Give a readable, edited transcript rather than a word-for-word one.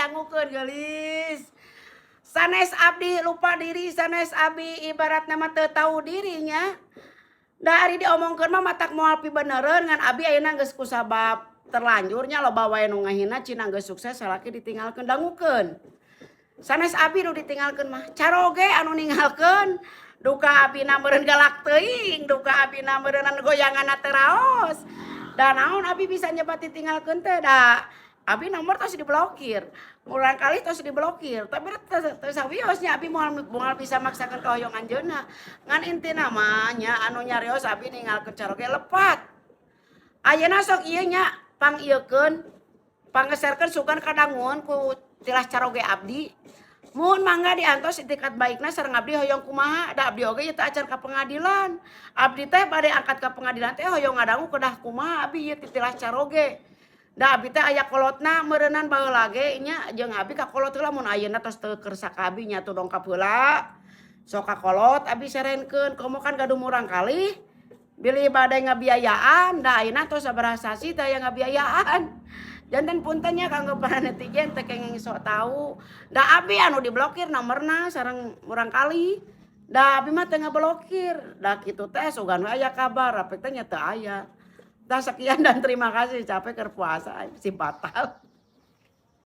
dangukeun geulis. Sanes abdi lupa diri, sanes abdi ibarat nama teu tahu dirinya. Da ari diomongkeun mah matak moal pibenereun ngan abdi ayeuna geus kusabab terlanjurnya loba wae nu ngahina cina geus sukses salaki ditinggalkeun dangukeun. Sanes abdi nu ditinggalkeun mah caroge anu ninggalkeun duka abdina meureun galak teuing, duka abdina meureunna goyanganna teu raos. Da naon abdi bisa nyebat ditinggalkeun teh da abdi nomor tos diblokir. Murang kali tos diblokir, tapi teu sawiosnya abdi moal bisa maksakeun ka hoyong anjeunna. Ngan intina mah nya anu nyarios abdi ninggalkeun caroge lepat. Ayeuna sok ieu nya pangieukeun, pangeserkeun sugan kadangueun ku tilas caroge abdi. Mun mangga diantos itikat baikna sareng abdi hoyong kumaha, da abdi oge ieu teh acan ka pengadilan. Abdi teh bade angkat ka pengadilan teh hoyong ngadangu kedah kumaha abdi ieu titilas caroge. Da abdi teh aya kolotna meureunan baheula ge nya jeung abdi ka kolot heula mun ayeuna tos teu kersa ka abdi nya tuh dongkap heula. Sok ka kolot abdi serenkeun, komo kan gaduh murang kali. Bilih bade ngabiayaan, da ayeuna tos sabaraha sasi teh aya ngabiayaan. Janten puntennya kanggo para netizen teh kenging sok tahu. Da abdi anu diblokir nomorna sareng murang kali. Da abdi mah teu ngablokir. Da kitu teh sugan we aya kabar, apik teh nya teu aya. Da sekian dan terima kasih capek keur puasa si batal.